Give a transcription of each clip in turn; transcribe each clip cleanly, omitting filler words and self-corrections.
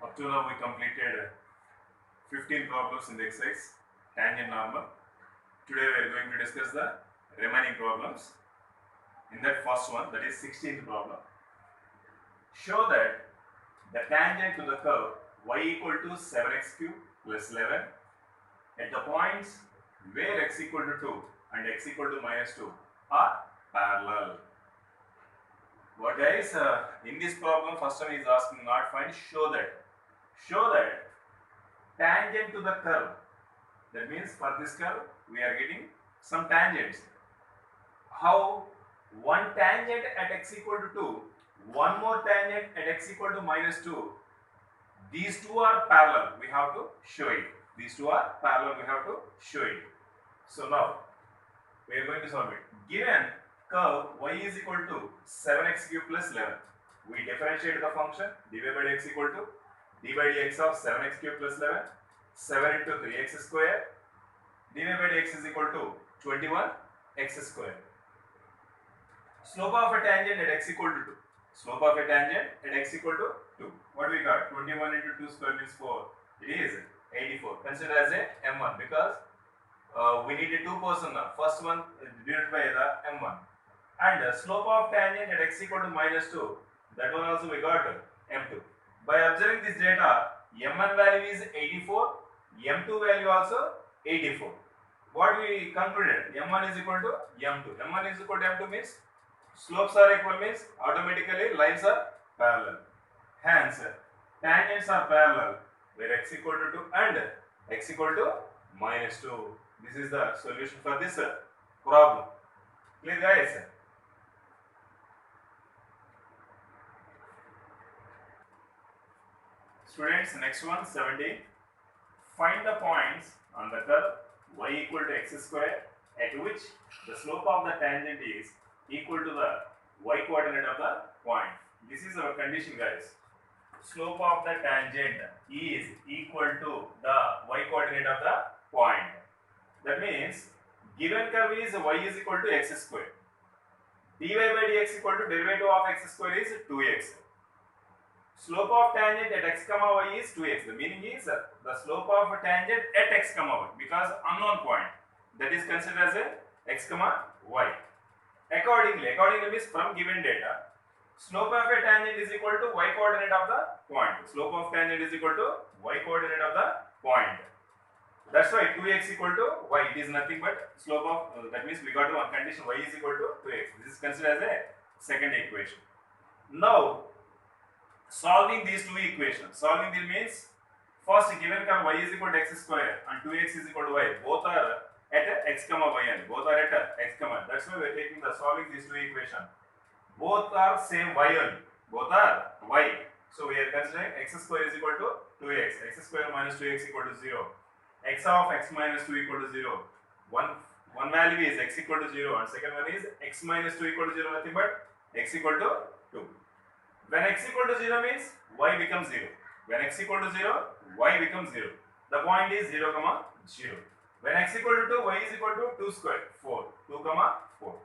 Up to now we completed 15 problems in the exercise tangent normal. Today we are going to discuss the remaining problems. In that first one, that is 16th problem, show that the tangent to the curve y equal to 7x cube plus 11 at the points where x equal to 2 and x equal to minus 2 are parallel. What guys, in this problem first one is asking not find, show that tangent to the curve, that means for this curve we are getting some tangents. How? One tangent at x equal to 2, one more tangent at x equal to minus 2, these two are parallel, we have to show it. These two are parallel, we have to show it. So now we are going to solve it. Given curve y is equal to 7x cube plus 11, we differentiate the function dy by dx equal to d by dx of 7x cube plus 11, 7 into 3x square, dy by dx is equal to 21x square. Slope of a tangent at x equal to 2. Slope of a tangent at x equal to 2. What we got? 21 into 2 square means 4. It is 84. Consider as a m1 because we need a 2 person now. First one divided by the m1. And slope of tangent at x equal to minus 2. That one also we got m2. By observing this data, m1 value is 84, m2 value also 84. What we concluded? m1 is equal to m2. m1 is equal to m2 means slopes are equal, means automatically lines are parallel. Hence, tangents are parallel where x equal to 2 and x equal to minus 2. This is the solution for this problem. Clear guys? Students, next one, 17. Find the points on the curve y equal to x square at which the slope of the tangent is equal to the y coordinate of the point. This is our condition guys. Slope of the tangent is equal to the y coordinate of the point. That means given curve is y is equal to x square. dy by dx equal to derivative of x square is 2x. Slope of tangent at x comma y is 2x. The meaning is the slope of a tangent at x comma y because unknown point, that is considered as a x comma y. Accordingly means from given data, slope of a tangent is equal to y coordinate of the point. Slope of tangent is equal to y coordinate of the point. That's why 2x equal to y. It is nothing but slope of, that means we got one condition y is equal to 2x. This is considered as a second equation. Now, solving these two equations. Solving this means first given curve y is equal to x square and 2x is equal to y. Both are at x comma y and both are at x comma. That's why we are taking the solving these two equations. Both are same y only. Both are y. So we are considering x square is equal to 2x. X square minus 2x equal to 0. X of x minus 2 equal to 0. One value is x equal to 0 and second one is x minus 2 equal to 0, nothing but x equal to 2. When x equal to 0 means y becomes 0. When x equal to 0, y becomes 0. The point is 0, 0. When x equal to 2, y is equal to 2 square, 4. 2, 4.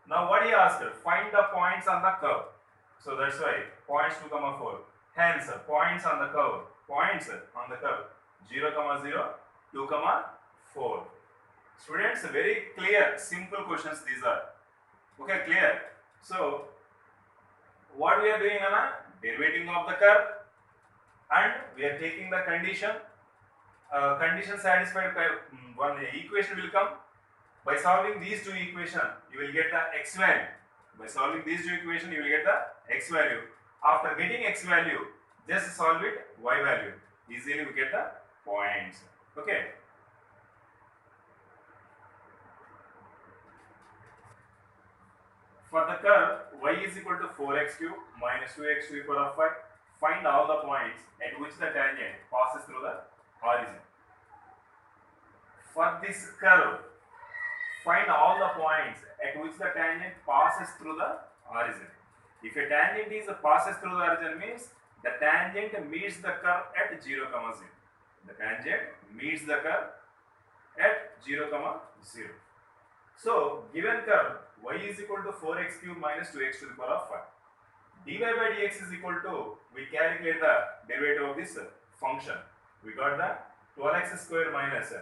Now what he asked? Find the points on the curve. So that's why points 2, 4. Hence points on the curve. Points on the curve 0, 0, 2, 4. Students, very clear, simple questions these are. Okay, clear. So what we are doing is derivating of the curve and we are taking the condition. Condition satisfied, one equation will come. By solving these two equations, you will get the x value. By solving these two equations, you will get the x value. After getting x value, just solve it y value. Easily we get the points. Okay. For the curve y is equal to 4x cube minus 2x to the power of 5, find all the points at which the tangent passes through the origin. For this curve, find all the points at which the tangent passes through the origin. If a tangent is passes through the origin means the tangent meets the curve at 0, 0. The tangent meets the curve at 0, 0. So, given curve y is equal to 4x cube minus 2x to the power of 5. dy by dx is equal to, we calculate the derivative of this function. We got the 12x square minus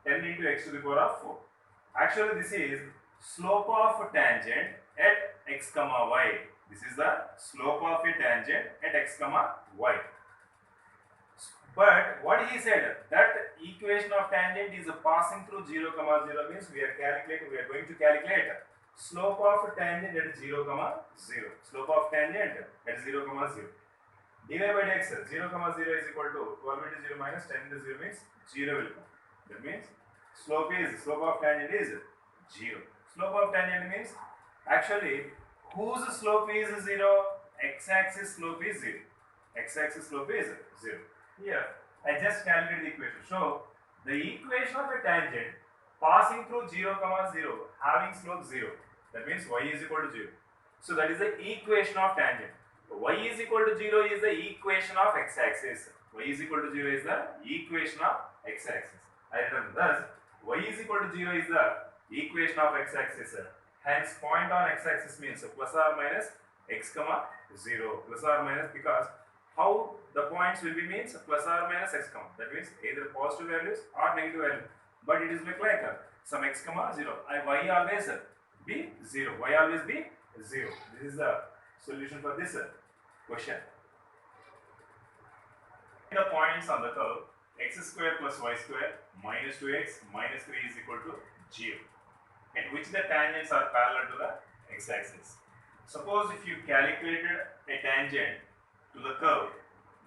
10 into x to the power of 4. Actually, this is slope of tangent at x comma y. This is the slope of a tangent at x comma y. But what he said, that equation of tangent is passing through 0 comma 0 means we are going to calculate slope of tangent at 0 comma 0. Slope of tangent at 0 comma 0. dy by dx 0 comma 0 is equal to 12 into 0 minus 10 into 0 means 0 will come. That means slope of tangent is 0. Slope of tangent means actually whose slope is 0? X-axis slope is 0. X-axis slope is 0. Here I just calculated the equation. So the equation of a tangent passing through 0 comma 0 having slope 0. That means y is equal to 0. So that is the equation of tangent. Y is equal to 0 is the equation of x-axis. Y is equal to 0 is the equation of x-axis. I written thus y is equal to 0 is the equation of x-axis. Hence point on x-axis means plus or minus x comma 0. Plus or minus, because how the points will be means plus or minus x comma. That means either positive values or negative values. But it is look like some x comma 0. Y always be 0. Y always be 0. This is the solution for this question. The points on the curve x square plus y square minus 2x minus 3 is equal to 0, at which the tangents are parallel to the x-axis. Suppose if you calculated a tangent to the curve,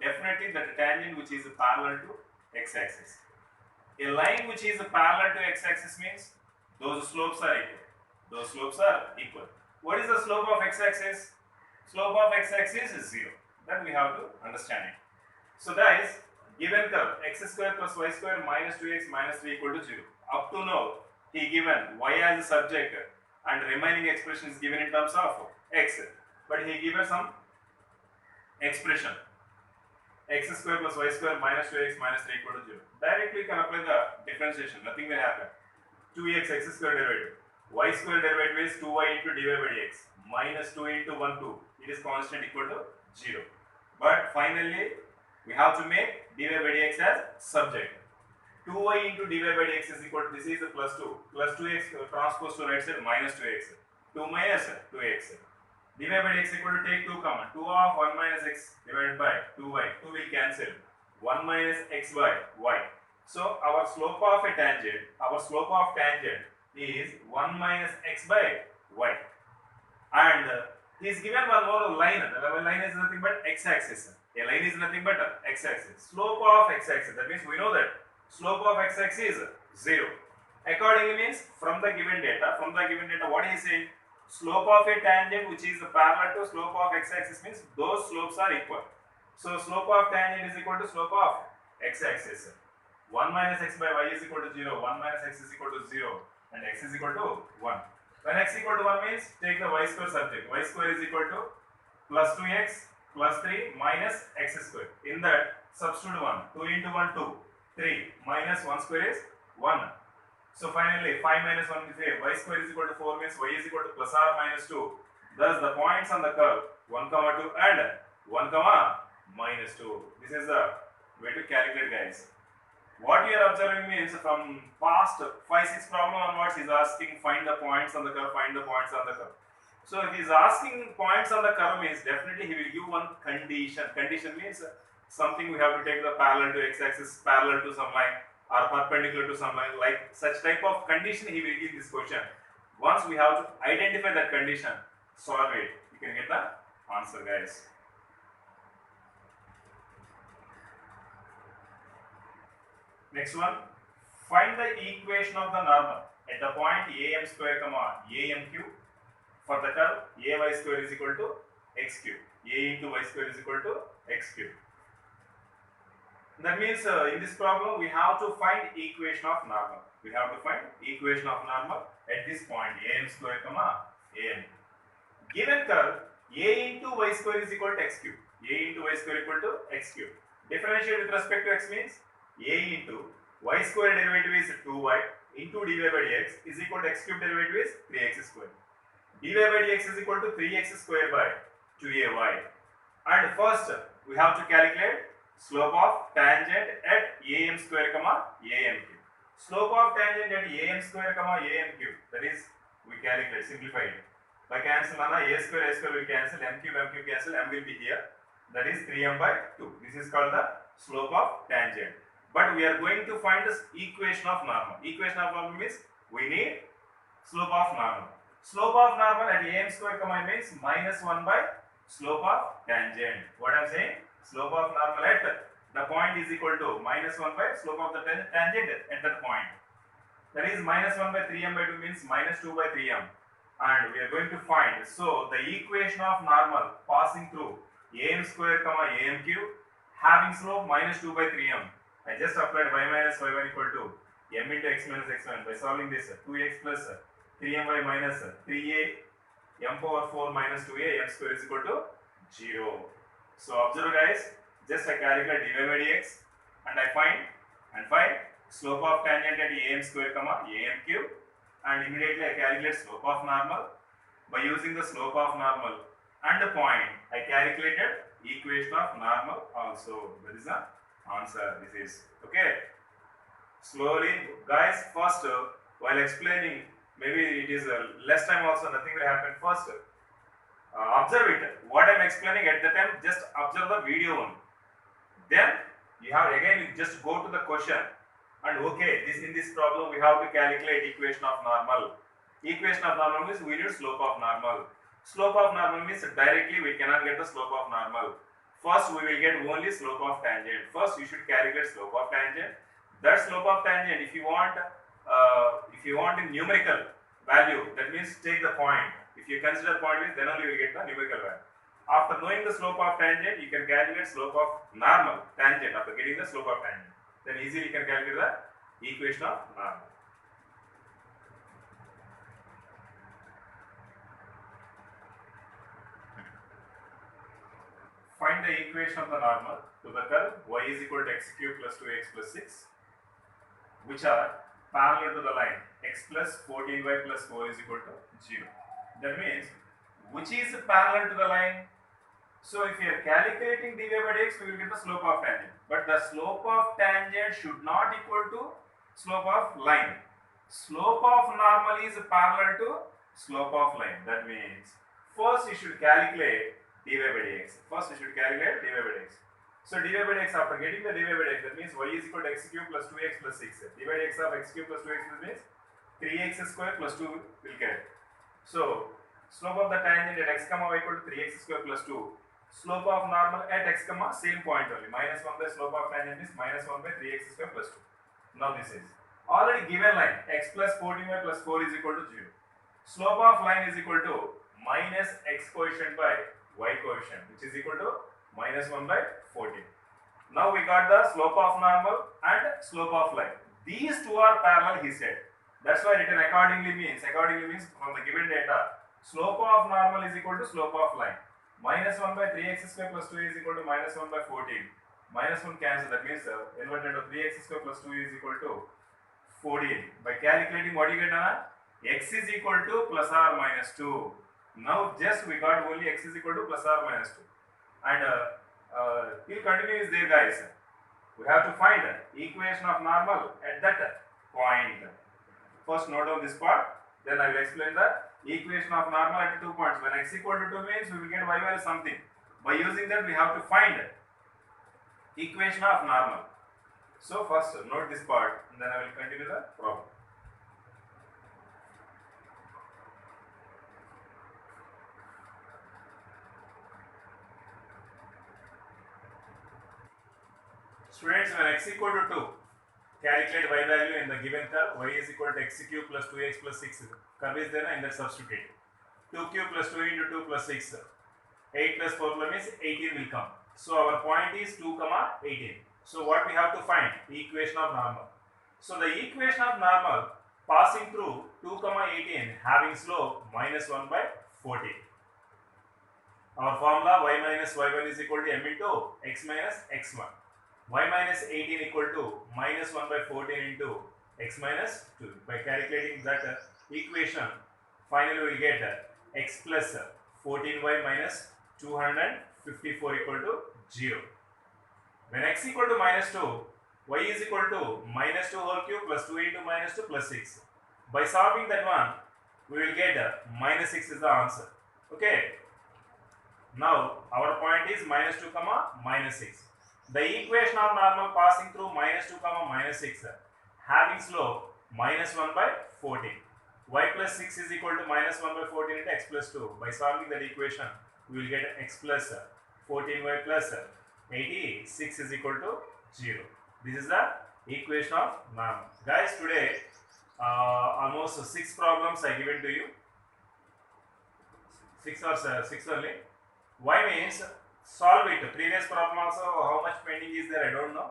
definitely the tangent which is parallel to x-axis. A line which is parallel to x-axis means those slopes are equal. Those slopes are equal. What is the slope of x-axis? Slope of x-axis is 0. That we have to understand it. So guys, given curve x square plus y square minus 2x minus 3 equal to 0. Up to now, he given y as a subject and remaining expression is given in terms of x. But he given some expression x square plus y square minus 2x minus 3 equal to 0. Directly you can apply the differentiation. Nothing will happen. 2x x square derivative. Y square derivative is 2y into dy by dx minus 2 into 1 2. It is constant equal to 0. But finally, we have to make dy by dx as subject. 2y into dy by dx is equal to, this is a plus 2. Plus 2x transpose to right side minus 2x. 2 minus 2x. dy by dx equal to take 2 common. 2 of 1 minus x divided by 2y. 2 will cancel. 1 minus x by y. So our slope of a tangent, is 1 minus x by y. And he is given one more line. The line is nothing but x-axis. A line is nothing but x-axis. Slope of x-axis. That means we know that slope of x-axis is 0. Accordingly means from the given data, what is saying? Slope of a tangent which is parallel to slope of x-axis means those slopes are equal. So slope of tangent is equal to slope of x-axis. 1 minus x by y is equal to 0. 1 minus x is equal to 0. And x is equal to 1. When x equal to 1 means take the y square subject. Y square is equal to plus 2x plus 3 minus x square. In that, substitute 1. 2 into 1, 2. 3 minus 1 square is 1. So finally, 5 minus 1 is 8. Y square is equal to 4 means y is equal to plus or minus 2. Thus, the points on the curve 1, 2 and 1, minus 2. This is the way to calculate, guys. What you are observing means from past 5-6 problem onwards, he is asking find the points on the curve, So if he is asking points on the curve means definitely he will give one condition. Condition means something we have to take the parallel to x-axis, parallel to some line or perpendicular to some line. Like such type of condition he will give this question. Once we have to identify that condition, solve it, you can get the answer, guys. Next one, find the equation of the normal at the point am square comma am cube for the curve ay square is equal to x cube. A into y square is equal to x cube. That means in this problem we have to find equation of normal. At this point am square comma am. Given curve a into y square is equal to x cube. Differentiate with respect to x means a into y square derivative is 2y into dy by dx is equal to x cube derivative is 3x square. Dy by dx is equal to 3x square by 2ay. And first we have to calculate slope of tangent at am square comma am cube. Slope of tangent at am square comma am cube, that is we calculate, simplify it. By cancel a square will cancel, m cube cancel, m will be here, that is 3m by 2. This is called the slope of tangent. But we are going to find this equation of normal. Equation of normal means we need slope of normal. Slope of normal at am square comma means minus 1 by slope of tangent. What I am saying? Slope of normal at the point is equal to minus 1 by slope of the tangent at that point. That is minus 1 by 3m by 2 means minus 2 by 3m. And we are going to find, so the equation of normal passing through am square comma am cube having slope minus 2 by 3m. I just applied y minus y1 equal to m into x minus x1. By solving this, 2x plus 3my minus 3a m power 4 minus 2a m square is equal to 0. So observe guys, just I calculate dy by dx and I find slope of tangent at am square comma am cube, and immediately I calculate slope of normal. By using the slope of normal and the point, I calculated equation of normal also. That is the answer. This is okay. Slowly guys, first while explaining, maybe it is less time also, nothing will happen. First observe it, what I am explaining at the time, just observe the video only. Then you have again, you just go to the question and okay, in this problem we have to calculate equation of normal. Equation of normal means we need slope of normal. Slope of normal means directly we cannot get the slope of normal. First we will get only slope of tangent. First you should calculate slope of tangent. That slope of tangent, if you want in numerical value, that means take the point. If you consider point, then only you will get the numerical value. After knowing the slope of tangent, you can calculate slope of normal tangent. After getting the slope of tangent, then easily you can calculate the equation of normal. Find the equation of the normal to the curve y is equal to x cube plus 2x plus 6, which are parallel to the line x plus 14y plus 4 is equal to 0. That means which is parallel to the line. So if you are calculating dy by dx, we will get the slope of tangent. But the slope of tangent should not equal to slope of line. Slope of normal is parallel to slope of line. That means first you should calculate dy by dx. First you should calculate dy by dx. So dy by dx, after getting the dy by dx, that means y is equal to x cube plus 2x plus 6. dy by dx of x cube plus 2x plus means 3x square plus 2 will get. So slope of the tangent at x comma y equal to 3x square plus 2. Slope of normal at x comma same point only. Minus 1 by slope of tangent is minus 1 by 3x square plus 2. Now this is already given line x plus 14y plus 4 is equal to 0. Slope of line is equal to minus x coefficient by y coefficient, which is equal to minus 1 by 14. Now we got the slope of normal and slope of line. These two are parallel, he said. That's why written accordingly means from the given data, slope of normal is equal to slope of line. Minus 1 by 3x square plus 2 is equal to minus 1 by 14. Minus 1 cancel, that means inverted to 3x square plus 2 is equal to 14. By calculating, what you get? X is equal to plus or minus 2. Now just we got only x is equal to plus or minus 2. And till continue is there guys. We have to find equation of normal at that point. First note down this part, then I will explain the equation of normal at 2 points. When x equal to 2 means we will get y value something. By using that we have to find equation of normal. So first note this part and then I will continue the problem. Students, when x equal to 2, calculate y value in the given curve. Y is equal to x cube plus 2x plus 6. Curve is there in that substitute. 2 cube plus 2 into 2 plus 6. 8 plus 4 means 18 will come. So our point is 2 comma 18. So what we have to find? Equation of normal. So the equation of normal passing through 2 comma 18 having slope minus 1 by 14. Our formula y minus y1 is equal to m into x minus x1. Y minus 18 equal to minus 1 by 14 into x minus 2. By calculating that equation, finally we will get x plus 14y minus 254 equal to 0. When x equal to minus 2, y is equal to minus 2 whole cube plus 2 into minus 2 plus 6. By solving that one, we will get minus 6 is the answer. Okay. Now our point is minus 2 comma minus 6. The equation of normal passing through minus 2 comma minus 6 having slope minus 1 by 14. Y plus 6 is equal to minus 1 by 14 into x plus 2. By solving that equation, we will get x plus 14y plus 86 is equal to 0. This is the equation of normal. Guys, today almost 6 problems I given to you. 6 only. Y means solve it. Previous problem also, how much pending is there, I don't know.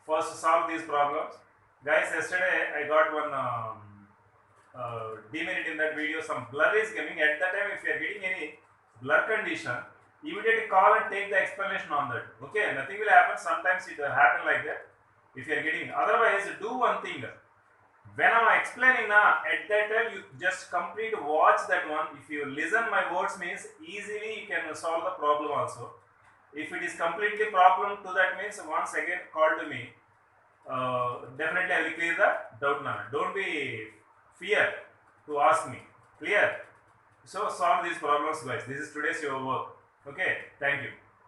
First solve these problems. Guys, yesterday I got one demerit in that video. Some blur is coming. At that time, if you are getting any blur condition, immediately call and take the explanation on that. Okay, nothing will happen. Sometimes it will happen like that. If you are getting, otherwise do one thing. When I am explaining now, at that time you just complete watch that one. If you listen my words means easily you can solve the problem also. If it is completely problem to that means once again call to me. Definitely I will clear the doubt now. Don't be fear to ask me. Clear? So solve these problems guys. This is today's your work. Okay. Thank you.